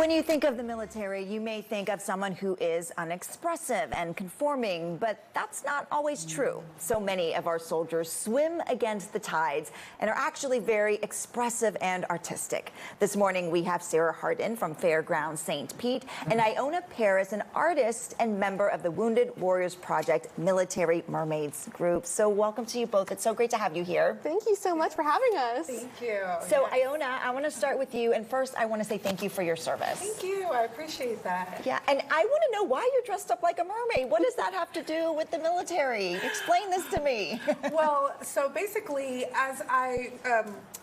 When you think of the military, you may think of someone who is unexpressive and conforming, but that's not always true. So many of our soldiers swim against the tides and are actually very expressive and artistic. This morning, we have Sarah Hardin from Fairgrounds St. Pete and Iona Paris, an artist and member of the Wounded Warriors Project Military Mermaids group. So welcome to you both. It's so great to have you here. Thank you so much for having us. Thank you. So Iona, I want to start with you. And first, I want to say thank you for your service. Thank you. I appreciate that. Yeah, and I want to know why you're dressed up like a mermaid. What does that have to do with the military? Explain this to me. Well, so basically, as I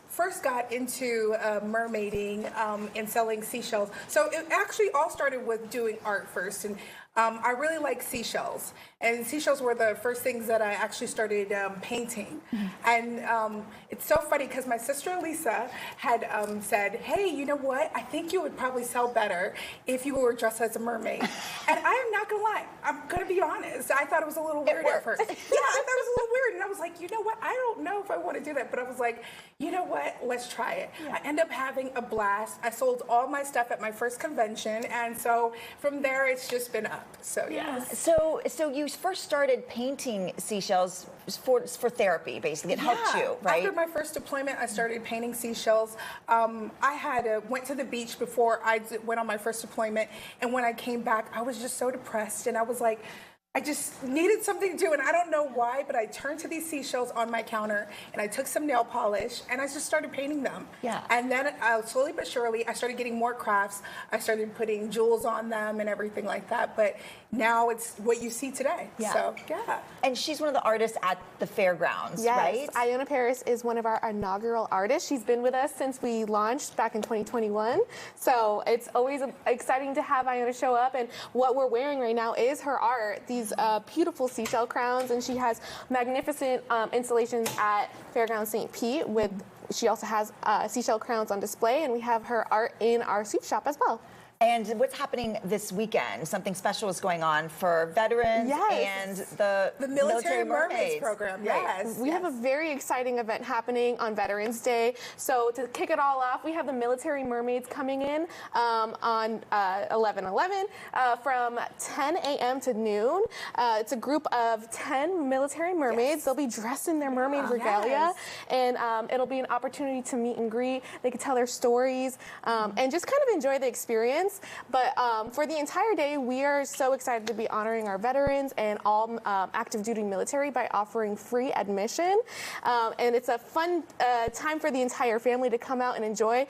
first got into mermaiding and selling seashells, so it actually all started with doing art first. And I really like seashells, and seashells were the first things that I actually started painting. And it's so funny because my sister Lisa had said, "Hey, you know what? I think you would probably sell better if you were dressed as a mermaid." And I am not gonna lie, I'm gonna be honest. I thought it was a little weird at first. Yeah, I thought it was a little weird, and I was like, you know what? I don't know if I want to do that, but I was like, you know what? Let's try it. Yeah. I ended up having a blast. I sold all my stuff at my first convention, and so from there, it's just been up. So yeah. So you first started painting seashells for therapy, basically. It helped you, right? After my first deployment, I started painting seashells. I went to the beach before I went on my first deployment, and when I came back, I was just so depressed, and I was like, I just needed something to do, and I don't know why, but I turned to these seashells on my counter, and I took some nail polish, and I just started painting them. Yeah. And then slowly but surely, I started getting more crafts. I started putting jewels on them and everything like that, but now it's what you see today. Yeah. So, yeah. And she's one of the artists at the Fairgrounds, Yes, right? Iona Paris is one of our inaugural artists. She's been with us since we launched back in 2021. So it's always exciting to have Iona show up. And what we're wearing right now is her art, these beautiful seashell crowns. And she has magnificent installations at Fairgrounds St. Pete she also has seashell crowns on display. And we have her art in our soup shop as well. And what's happening this weekend? Something special is going on for veterans and the Military Mermaids program. Yes. We have a very exciting event happening on Veterans Day. So to kick it all off, we have the Military Mermaids coming in on 11/11 from 10 a.m. to noon. It's a group of 10 military mermaids. They'll be dressed in their mermaid regalia, and it'll be an opportunity to meet and greet. They can tell their stories and just kind of enjoy the experience. But for the entire day, we are so excited to be honoring our veterans and all active duty military by offering free admission. And it's a fun time for the entire family to come out and enjoy,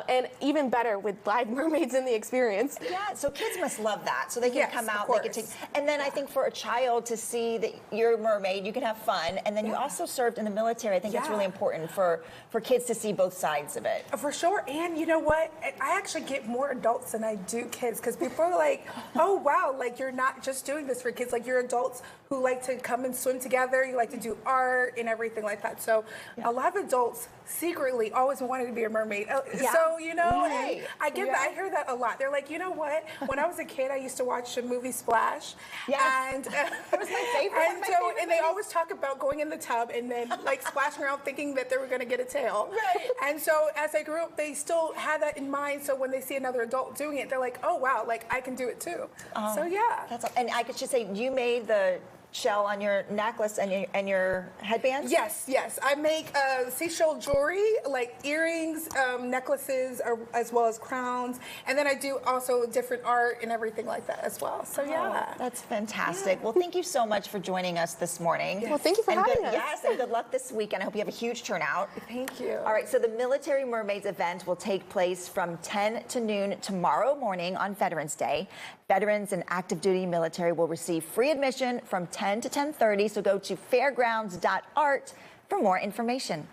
and even better with live mermaids in the experience. Yeah, so kids must love that. So they can come out, they can take, and then I think for a child to see that you're a mermaid, you can have fun, and then you also served in the military. I think it's really important for kids to see both sides of it. For sure, and you know what? I actually get more adults than I do kids, because people are like, oh wow, like you're not just doing this for kids, like you're adults who like to come and swim together, you like to do art and everything like that. So a lot of adults secretly always wanted to be a mermaid. So, you know, I get that. I hear that a lot. They're like, you know what? When I was a kid, I used to watch the movie Splash. And that was my favorite. And they always talk about going in the tub and then like splashing around thinking that they were going to get a tail. Right. And so as I grew up, they still had that in mind. So when they see another adult doing it, they're like, oh wow, like I can do it too. So yeah. And I could just say, you made the shell on your necklace and your headbands? Yes. I make seashell jewelry, like earrings, necklaces, as well as crowns. And then I do also different art and everything like that as well. So yeah. That's fantastic. Well, thank you so much for joining us this morning. Well, thank you for having us. Yes, and good luck this weekend. I hope you have a huge turnout. Thank you. All right, so the Military Mermaids event will take place from 10 to noon tomorrow morning on Veterans Day. Veterans and active duty military will receive free admission from 10 to 10:30, so go to fairgrounds.art for more information.